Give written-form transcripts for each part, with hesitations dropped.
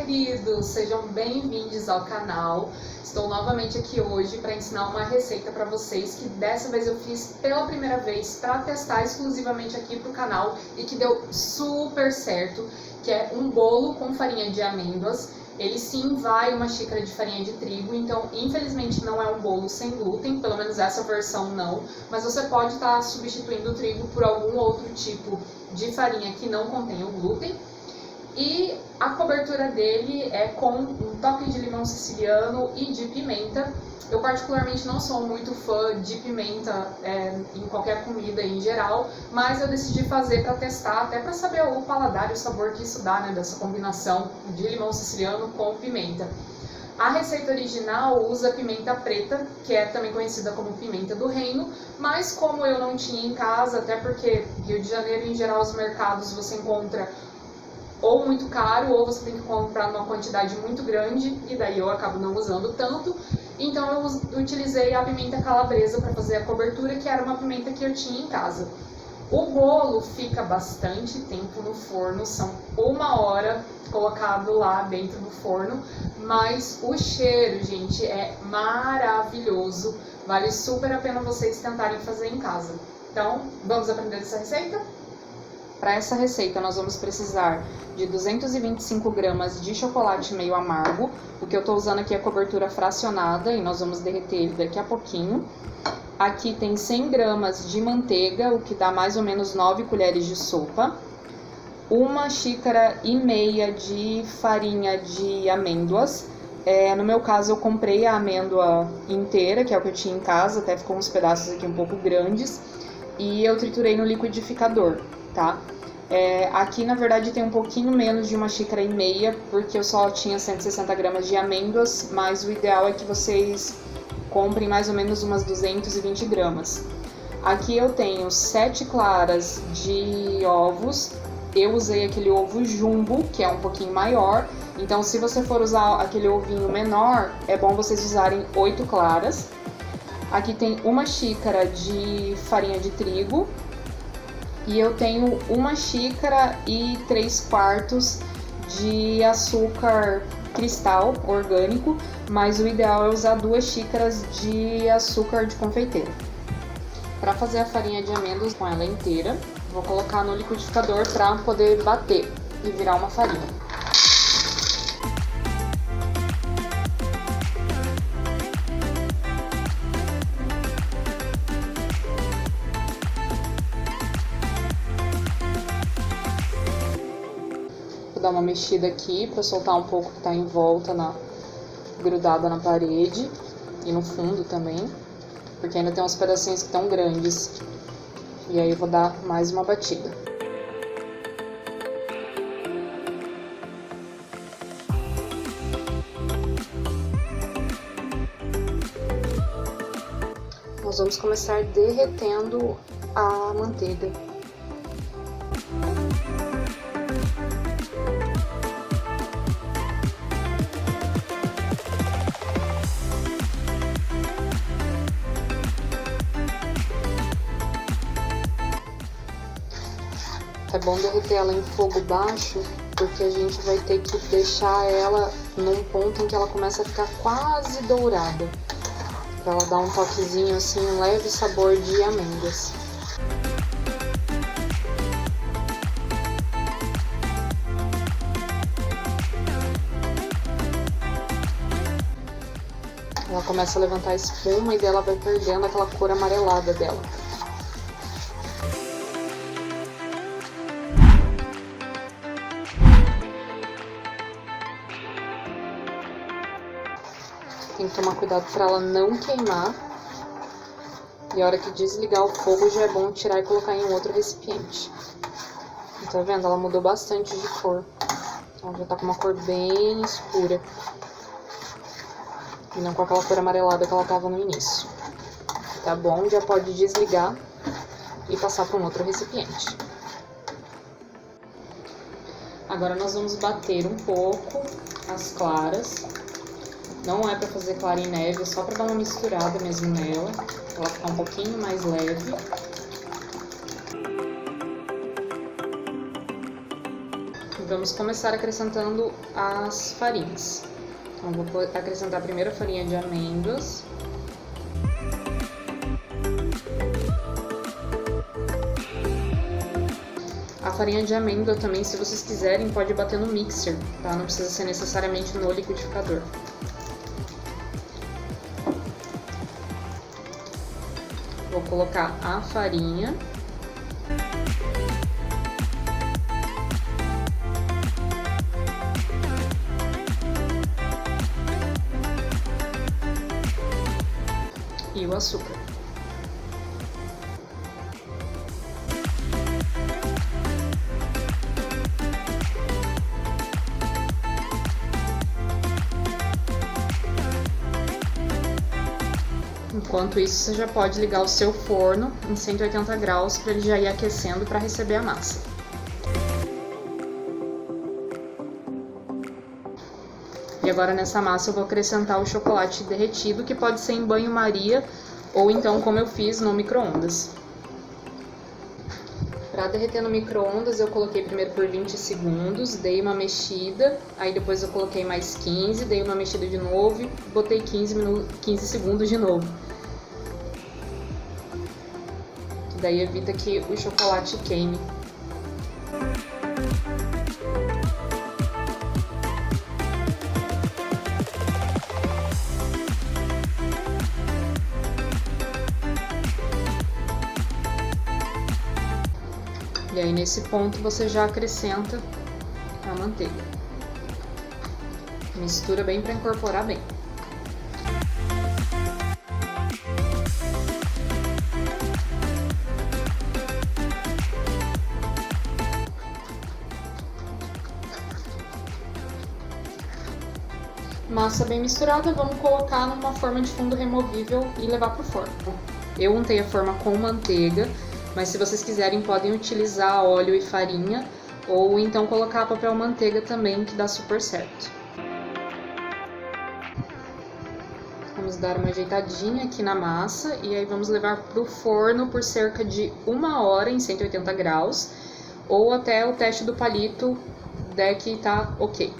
queridos! Sejam bem-vindos ao canal. Estou novamente aqui hoje para ensinar uma receita para vocês que dessa vez eu fiz pela primeira vez para testar exclusivamente aqui para o canal e que deu super certo, que é um bolo com farinha de amêndoas. Ele sim vai uma xícara de farinha de trigo, então infelizmente não é um bolo sem glúten, pelo menos essa versão não, mas você pode estar substituindo o trigo por algum outro tipo de farinha que não contém o glúten. E a cobertura dele é com um toque de limão siciliano e de pimenta. Eu particularmente não sou muito fã de pimenta em qualquer comida em geral, mas eu decidi fazer para testar, até para saber o paladar e o sabor que isso dá, né, dessa combinação de limão siciliano com pimenta. A receita original usa pimenta preta, que é também conhecida como pimenta do reino, mas como eu não tinha em casa, até porque Rio de Janeiro em geral os mercados você encontra ou muito caro, ou você tem que comprar numa quantidade muito grande, e daí eu acabo não usando tanto. Então eu utilizei a pimenta calabresa para fazer a cobertura, que era uma pimenta que eu tinha em casa. O bolo fica bastante tempo no forno, são 1 hora colocado lá dentro do forno, mas o cheiro, gente, é maravilhoso. Vale super a pena vocês tentarem fazer em casa. Então, vamos aprender essa receita? Para essa receita nós vamos precisar de 225 gramas de chocolate meio amargo. O que eu estou usando aqui é a cobertura fracionada e nós vamos derreter ele daqui a pouquinho. Aqui tem 100 gramas de manteiga, o que dá mais ou menos 9 colheres de sopa. 1,5 xícaras de farinha de amêndoas. No meu caso eu comprei a amêndoa inteira, que é o que eu tinha em casa, até ficou uns pedaços aqui um pouco grandes. E eu triturei no liquidificador, tá? Aqui na verdade tem um pouquinho menos de 1,5 xícaras, porque eu só tinha 160 gramas de amêndoas, mas o ideal é que vocês comprem mais ou menos umas 220 gramas. Aqui eu tenho 7 claras de ovos. Eu usei aquele ovo jumbo, que é um pouquinho maior, então se você for usar aquele ovinho menor, é bom vocês usarem 8 claras. Aqui tem 1 xícara de farinha de trigo. E eu tenho 1 xícara e 3/4 de açúcar cristal orgânico, mas o ideal é usar 2 xícaras de açúcar de confeiteiro. Para fazer a farinha de amêndoas com ela inteira, vou colocar no liquidificador para poder bater e virar uma farinha. Vou dar uma mexida aqui para soltar um pouco que está em volta, grudada na parede e no fundo também, porque ainda tem uns pedacinhos que estão grandes. E aí eu vou dar mais uma batida. Nós vamos começar derretendo a manteiga. É bom derreter ela em fogo baixo, porque a gente vai ter que deixar ela num ponto em que ela começa a ficar quase dourada, para ela dar um toquezinho assim, um leve sabor de amêndoas. Ela começa a levantar espuma e dela vai perdendo aquela cor amarelada dela. Tem que tomar cuidado para ela não queimar. E a hora que desligar o fogo já é bom tirar e colocar em um outro recipiente. Tá vendo? Ela mudou bastante de cor. Ela já tá com uma cor bem escura. E não com aquela cor amarelada que ela tava no início. Tá bom? Já pode desligar e passar para um outro recipiente. Agora nós vamos bater um pouco as claras. Não é para fazer clara em neve, é só para dar uma misturada mesmo nela, pra ela ficar um pouquinho mais leve. vamos começar acrescentando as farinhas. Então, vou acrescentar primeiro a farinha de amêndoas. A farinha de amêndoa também, se vocês quiserem, pode bater no mixer, tá? Não precisa ser necessariamente no liquidificador. Vou colocar a farinha. E o açúcar. Enquanto isso, você já pode ligar o seu forno em 180 graus para ele já ir aquecendo para receber a massa. E agora nessa massa eu vou acrescentar o chocolate derretido, que pode ser em banho-maria ou então como eu fiz no micro-ondas. Para derreter no micro-ondas eu coloquei primeiro por 20 segundos, dei uma mexida, aí depois eu coloquei mais 15, dei uma mexida de novo e botei 15 segundos de novo. Daí evita que o chocolate queime. E aí nesse ponto você já acrescenta a manteiga. Mistura bem para incorporar bem. Massa bem misturada, vamos colocar numa forma de fundo removível e levar para o forno. Eu untei a forma com manteiga, mas se vocês quiserem podem utilizar óleo e farinha, ou então colocar papel manteiga também, que dá super certo. Vamos dar uma ajeitadinha aqui na massa e aí vamos levar para o forno por cerca de 1 hora em 180 graus, ou até o teste do palito der que tá ok.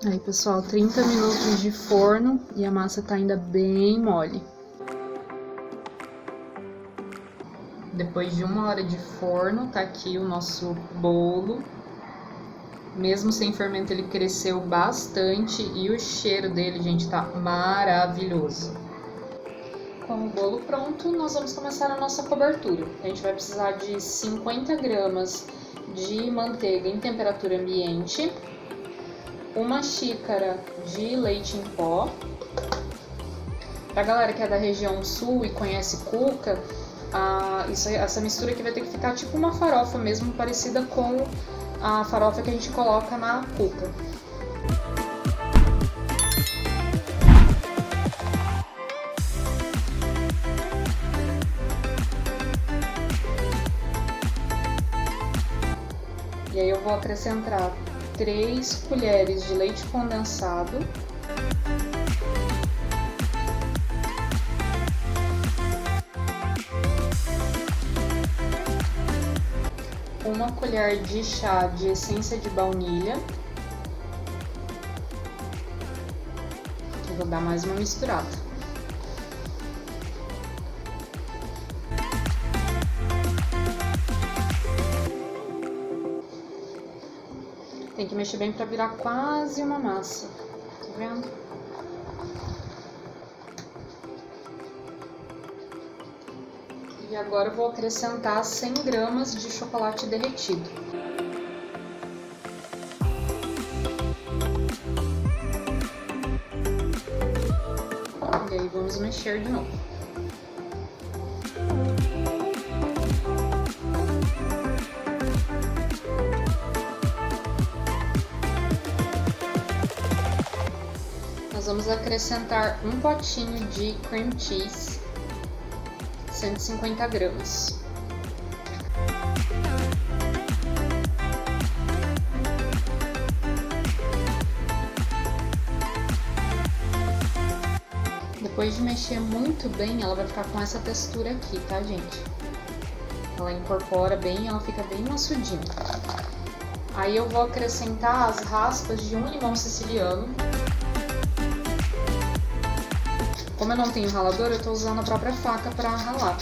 Aí pessoal, 30 minutos de forno e a massa tá ainda bem mole. Depois de 1 hora de forno, tá aqui o nosso bolo. Mesmo sem fermento, ele cresceu bastante e o cheiro dele, gente, tá maravilhoso. Com o bolo pronto, nós vamos começar a nossa cobertura. A gente vai precisar de 50 gramas de manteiga em temperatura ambiente, 1 xícara de leite em pó. Pra galera que é da região sul e conhece cuca, essa mistura aqui vai ter que ficar tipo uma farofa mesmo, parecida com a farofa que a gente coloca na cuca. E aí eu vou acrescentar 3 colheres de leite condensado, uma colher de chá de essência de baunilha. Eu vou dar mais uma misturada. Tem que mexer bem para virar quase uma massa, tá vendo? E agora eu vou acrescentar 100 gramas de chocolate derretido. E aí vamos mexer de novo. Nós vamos acrescentar um potinho de cream cheese, 150 gramas. Depois de mexer muito bem, ela vai ficar com essa textura aqui, tá, gente? Ela incorpora bem, ela fica bem maçudinha. Aí eu vou acrescentar as raspas de um limão siciliano. Como eu não tenho ralador, eu tô usando a própria faca para ralar.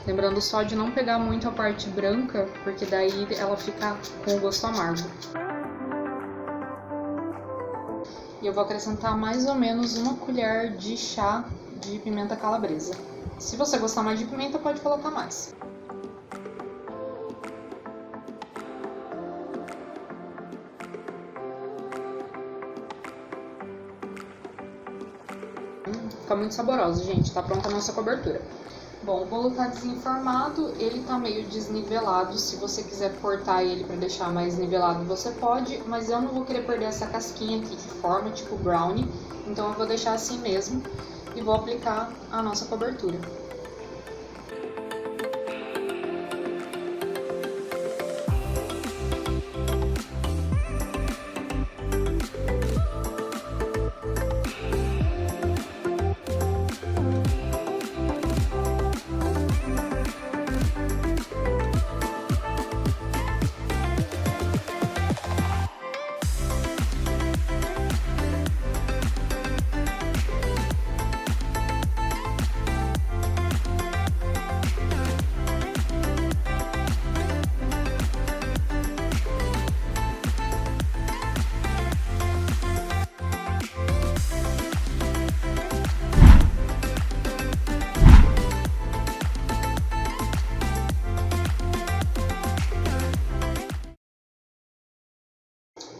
Lembrando só de não pegar muito a parte branca, porque daí ela fica com o gosto amargo. E eu vou acrescentar mais ou menos uma colher de chá de pimenta calabresa. Se você gostar mais de pimenta, pode colocar mais. Fica muito saboroso, gente. Tá pronta a nossa cobertura. Bom, o bolo tá desenformado, ele tá meio desnivelado. Se você quiser cortar ele para deixar mais nivelado, você pode, mas eu não vou querer perder essa casquinha aqui que forma tipo brownie, então eu vou deixar assim mesmo e vou aplicar a nossa cobertura.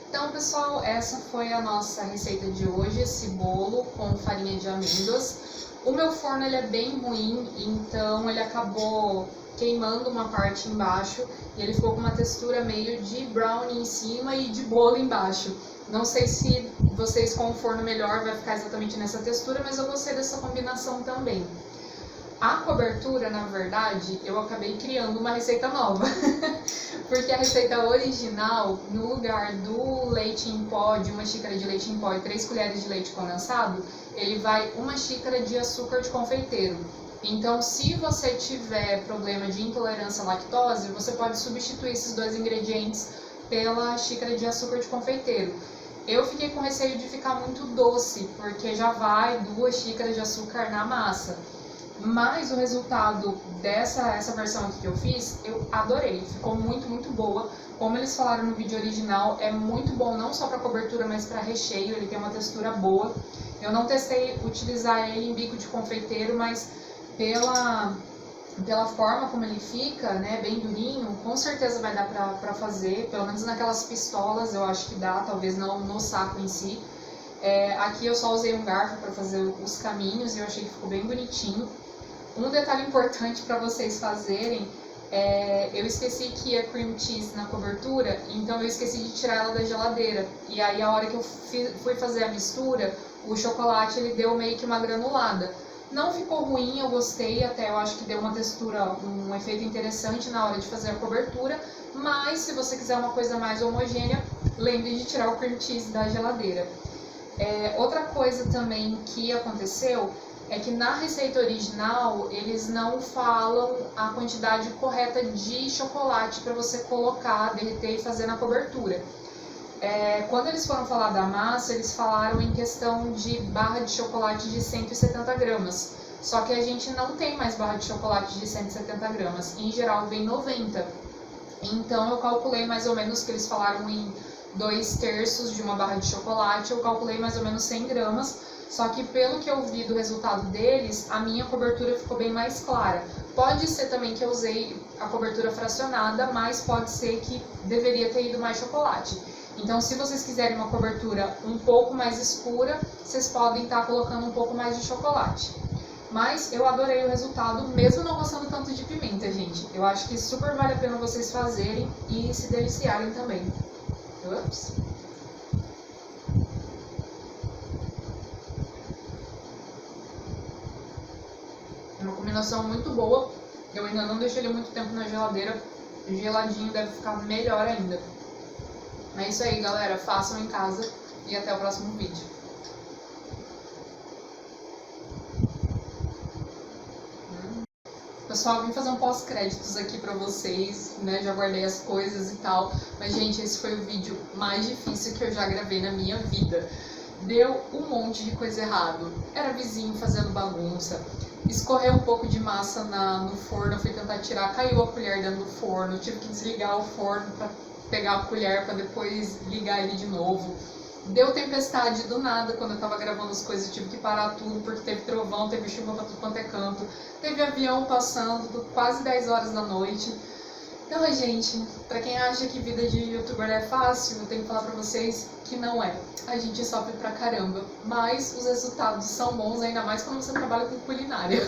Então, pessoal, essa foi a nossa receita de hoje, esse bolo com farinha de amêndoas. O meu forno ele é bem ruim, então ele acabou queimando uma parte embaixo e ele ficou com uma textura meio de brownie em cima e de bolo embaixo. Não sei se vocês com o forno melhor vai ficar exatamente nessa textura, mas eu gostei dessa combinação também. A cobertura, na verdade, eu acabei criando uma receita nova, porque a receita original, no lugar do leite em pó, de uma xícara de leite em pó e 3 colheres de leite condensado, ele vai 1 xícara de açúcar de confeiteiro. Então, se você tiver problema de intolerância à lactose, você pode substituir esses 2 ingredientes pela xícara de açúcar de confeiteiro. Eu fiquei com receio de ficar muito doce, porque já vai 2 xícaras de açúcar na massa. Mas o resultado essa versão aqui que eu fiz, eu adorei. Ficou muito, muito boa. Como eles falaram no vídeo original, é muito bom não só para cobertura, mas para recheio. Ele tem uma textura boa. Eu não testei utilizar ele em bico de confeiteiro, mas pela forma como ele fica, né, bem durinho, com certeza vai dar pra fazer. Pelo menos naquelas pistolas eu acho que dá, talvez não no saco em si. Aqui eu só usei um garfo para fazer os caminhos e eu achei que ficou bem bonitinho. Um detalhe importante para vocês fazerem, eu esqueci que ia cream cheese na cobertura, então eu esqueci de tirar ela da geladeira. E aí a hora que eu fui fazer a mistura, o chocolate ele deu meio que uma granulada. Não ficou ruim, eu gostei, até eu acho que deu uma textura, um efeito interessante na hora de fazer a cobertura, mas se você quiser uma coisa mais homogênea, lembre de tirar o cream cheese da geladeira. Outra coisa também que aconteceu é que na receita original eles não falam a quantidade correta de chocolate para você colocar, derreter e fazer na cobertura. Quando eles foram falar da massa, eles falaram em questão de barra de chocolate de 170 gramas. Só que a gente não tem mais barra de chocolate de 170 gramas, em geral vem 90. Então eu calculei mais ou menos que eles falaram em 2/3 de uma barra de chocolate, eu calculei mais ou menos 100 gramas. Só que pelo que eu vi do resultado deles, a minha cobertura ficou bem mais clara. Pode ser também que eu usei a cobertura fracionada, mas pode ser que deveria ter ido mais chocolate. Então, se vocês quiserem uma cobertura um pouco mais escura, vocês podem estar colocando um pouco mais de chocolate. Mas eu adorei o resultado, mesmo não gostando tanto de pimenta, gente. Eu acho que super vale a pena vocês fazerem e se deliciarem também. Ups. É uma combinação muito boa. Eu ainda não deixei ele muito tempo na geladeira. Geladinho deve ficar melhor ainda. É isso aí, galera. Façam em casa e até o próximo vídeo. Pessoal, vim fazer um pós-créditos aqui pra vocês, né? Já guardei as coisas e tal. Mas, gente, esse foi o vídeo mais difícil que eu já gravei na minha vida. Deu um monte de coisa errado. Era vizinho fazendo bagunça. Escorreu um pouco de massa no forno, eu fui tentar tirar, caiu a colher dentro do forno. Tive que desligar o forno pra pegar a colher pra depois ligar ele de novo. Deu tempestade do nada quando eu tava gravando as coisas, tive que parar tudo porque teve trovão, teve chuva pra tudo quanto é canto, teve avião passando, quase 10 horas da noite. Então, gente, pra quem acha que vida de youtuber é fácil, eu tenho que falar pra vocês que não é. A gente sofre pra caramba, mas os resultados são bons, ainda mais quando você trabalha com culinária.